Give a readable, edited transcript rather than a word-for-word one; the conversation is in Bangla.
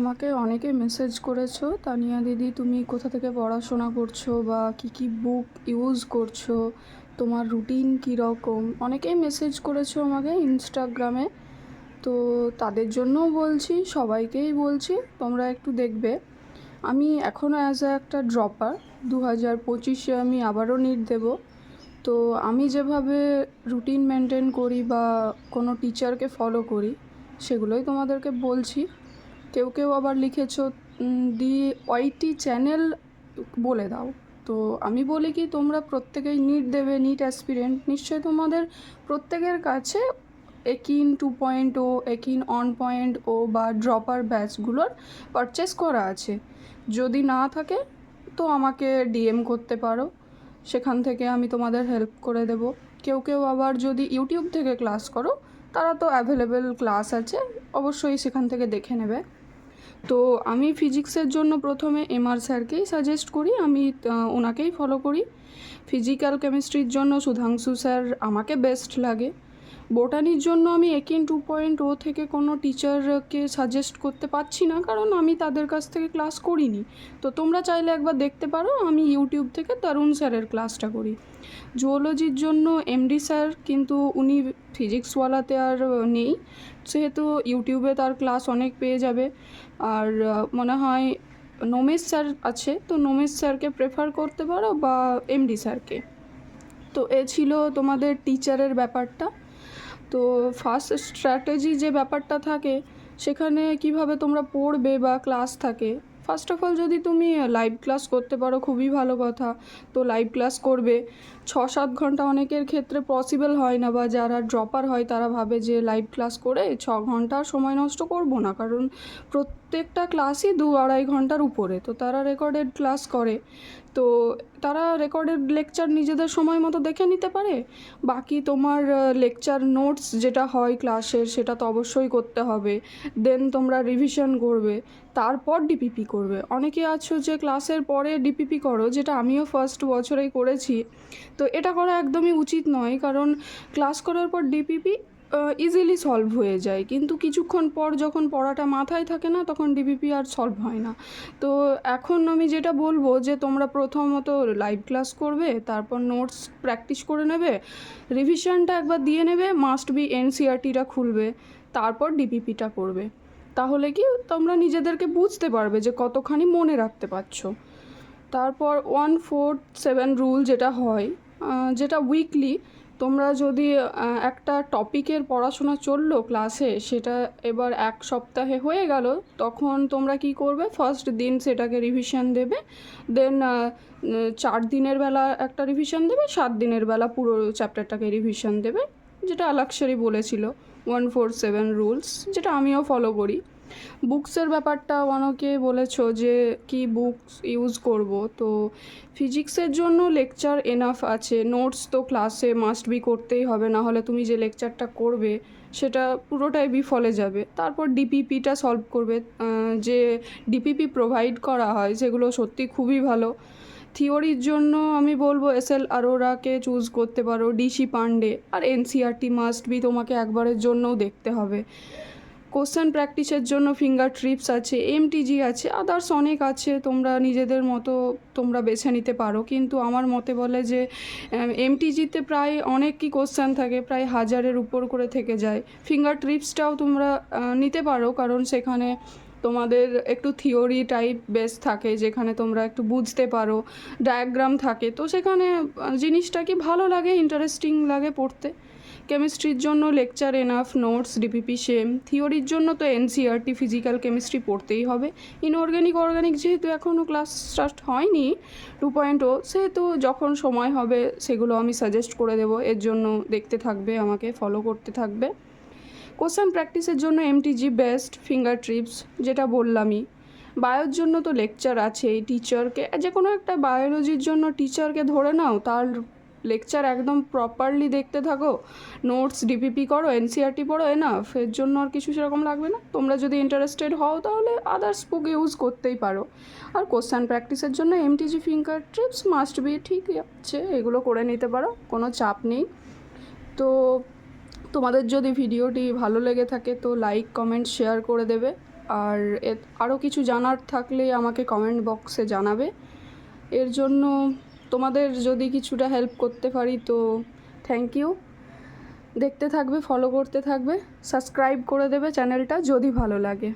আমাকে অনেকে মেসেজ করেছো, তানিয়া দিদি তুমি কোথা থেকে পড়াশোনা করছো বা কী বুক ইউজ করছো, তোমার রুটিন কীরকম, অনেকেই মেসেজ করেছো আমাকে ইনস্টাগ্রামে। তো তাদের জন্যও বলছি, সবাইকেই বলছি তোমরা একটু দেখবে। আমি এখনও একটা ড্রপার, 2025-এ আমি আবারও নিট দেবো। তো আমি যেভাবে রুটিন মেনটেন করি বা কোনো টিচারকে ফলো করি সেগুলোই তোমাদেরকে বলছি। কেউ কেউ আবার লিখেছো দি ওয়াইটি চ্যানেল বলে দাও। তো আমি বলি কি, তোমরা প্রত্যেকেই নিট দেবে, নিট অ্যাসপিরেন্ট, নিশ্চয়ই তোমাদের প্রত্যেকের কাছে একিন 2.0, একিন 1.0 বা ড্রপার ব্যাচগুলোর পারচেস করা আছে। যদি না থাকে তো আমাকে ডিএম করতে পারো, সেখান থেকে আমি তোমাদের হেল্প করে দেব। কেউ কেউ আবার যদি ইউটিউব থেকে ক্লাস করো, তারা তো অ্যাভেলেবেল ক্লাস আছে, অবশ্যই সেখান থেকে দেখে নেবে। তো আমি ফিজিক্সের জন্য প্রথমে এমআর স্যারকেই সাজেস্ট করি, আমি ওনাকেই ফলো করি। ফিজিক্যাল কেমিস্ট্রির জন্য সুধাংশু স্যার আমাকে বেস্ট লাগে। বোটানির জন্য আমি একিন 2.0 থেকে কোনো টিচারকে সাজেস্ট করতে পারছি না, কারণ আমি তাদের কাছ থেকে ক্লাস করিনি। তো তোমরা চাইলে একবার দেখতে পারো, আমি ইউটিউব থেকে তরুণ স্যারের ক্লাসটা করি। জুওলজির জন্য এমডি স্যার, কিন্তু উনি ফিজিক্সওয়ালাতে আর নেই, সেহেতু ইউটিউবে তার ক্লাস অনেক পেয়ে যাবে। আর মনে হয় নোমেশ স্যার আছে, তো নোমেশ স্যারকে প্রেফার করতে পারো বা এমডি স্যারকে। তো এ ছিল তোমাদের টিচারের ব্যাপারটা। তো ফার্স্ট স্ট্র্যাটেজি যে ব্যাপারটা থাকে, সেখানে কিভাবে তোমরা পড়বে বা ক্লাস থাকে, ফার্স্ট অফ অল যদি তুমি লাইভ ক্লাস করতে পারো খুবই ভালো কথা। তো লাইভ ক্লাস করবে 6-7 ঘন্টা, অনেকের ক্ষেত্রে পসিবল হয় না, বা যারা ড্রপার হয় তারা ভাবে যে লাইভ ক্লাস করে 6 ঘন্টা সময় নষ্ট করব না, কারণ প্রত্যেকটা ক্লাসই 2-2.5 ঘন্টার উপরে, তো তারা রেকর্ডেড ক্লাস করে। তো তারা রেকর্ডেড লেকচার নিজেদের সময় মতো দেখে নিতে পারে। বাকি তোমার লেকচার নোটস যেটা হয় ক্লাসের, সেটা তো অবশ্যই করতে হবে। দেন তোমরা রিভিশন করবে, তারপর ডিপিপি করবে। অনেকে আছো যে ক্লাসের পরে ডিপিপি করো, যেটা আমিও ফার্স্ট বছরেই করেছি। তো এটা করা একদমই উচিত নয়, কারণ ক্লাস করার পর ডিপিপি ইজিলি সলভ হয়ে যায়, কিন্তু কিছুক্ষণ পর যখন পড়াটা মাথায় থাকে না, তখন ডিপিপি আর সলভ হয় না। তো এখন আমি যেটা বলবো যে তোমরা প্রথমত লাইভ ক্লাস করবে, তারপর নোটস প্র্যাকটিস করে নেবে, রিভিশনটা একবার দিয়ে নেবে, মাস্ট বি এনসিআরটিটা খুলবে, তারপর ডিপিপিটা করবে। তাহলে কি তোমরা নিজেদেরকে বুঝতে পারবে যে কতখানি মনে রাখতে পারছো। তারপর 1-4-7 রুল যেটা হয়, যেটা উইকলি তোমরা যদি একটা টপিকের পড়াশোনা চললো ক্লাসে, সেটা এবার 1 সপ্তাহে হয়ে গেল, তখন তোমরা কি করবে, ফার্স্ট দিন সেটাকে রিভিশন দেবে, দেন 4 দিনের বেলা একটা রিভিশন দেবে, 7 দিনের বেলা পুরো চ্যাপ্টারটাকে রিভিশন দেবে, যেটা আলাক্সারি বলেছিল 1-4-7 রুলস, যেটা আমিও ফলো করি। বুকসের ব্যাপারটা অনেকে বলেছো যে কি বুকস ইউজ করব। তো ফিজিক্সের জন্য লেকচার এনাফ আছে, নোটস তো ক্লাসে মাস্ট বি করতেই হবে, না হলে তুমি যে লেকচারটা করবে সেটা পুরোটাই বিফলে যাবে। তারপর ডিপিপিটা সলভ করবে, যে ডিপিপি প্রোভাইড করা হয় সেগুলো সত্যি খুবই ভালো। থিওরির জন্য আমি বলবো এসএল আরোরাকে চুজ করতে পারো, ডিসি পান্ডে, আর এনসিআরটি মাস্ট বি তোমাকে একবারের জন্যও দেখতে হবে। কোশ্চেন প্র্যাকটিসের জন্য ফিঙ্গার ট্রিপস আছে, এমটিজি আছে, আদার্স অনেক আছে, তোমরা নিজেদের মতো তোমরা বেছে নিতে পারো, কিন্তু আমার মতে বলে যে এমটিজিতে প্রায় অনেক কি কোশ্চেন থাকে, প্রায় 1000-এর উপর করে থেকে যায়। ফিঙ্গার ট্রিপসটাও তোমরা নিতে পারো, কারণ সেখানে তোমাদের একটু থিওরি টাইপ বেস থাকে, যেখানে তোমরা একটু বুঝতে পারো, ডায়াগ্রাম থাকে, তো সেখানে জিনিসটা কি ভালো লাগে, ইন্টারেস্টিং লাগে পড়তে। কেমিস্ট্রির জন্য lecture enough, notes DPP same. থিওরির জন্য তো এনসিআরটি ফিজিক্যাল কেমিস্ট্রি পড়তেই হবে। ইনঅর্গ্যানিক অর্গ্যানিক যেহেতু এখনও ক্লাস স্টার্ট হয়নি 2.0, সেহেতু যখন সময় হবে সেগুলো আমি সাজেস্ট করে দেবো, এর জন্য দেখতে থাকবে, আমাকে ফলো করতে থাকবে। কোশ্চেন প্র্যাকটিসের জন্য এমটিজি বেস্ট, ফিঙ্গার ট্রিপস যেটা বললামই। বায়োর জন্য তো লেকচার আছেই, টিচারকে যে কোনো একটা বায়োলজির জন্য টিচারকে ধরে নাও, তার লেকচার একদম প্রপারলি দেখতে থাকো, নোটস ডিপিপি করো, এনসিআরটি পড়ো, এনাফ, এর জন্য আর কিছু সেরকম লাগবে না। তোমরা যদি ইন্টারেস্টেড হও তাহলে আদার্স বুক ইউজ করতেই পারো। আর কোশ্চেন প্র্যাকটিসের জন্য MTG finger TRIPS must be, ঠিক আছে, এগুলো করে নিতে পারো, কোনো চাপ নেই। তো তোমাদের যদি ভিডিওটি ভালো লেগে থাকে তো লাইক কমেন্ট শেয়ার করে দেবে। আর আরও কিছু জানার থাকলে আমাকে কমেন্ট বক্সে জানাবে। এর জন্য তোমাদের যদি কিছুটা হেল্প করতে পারি তো থ্যাংক ইউ। দেখতে থাকবে, ফলো করতে থাকবে, সাবস্ক্রাইব করে দেবে চ্যানেলটা যদি ভালো লাগে।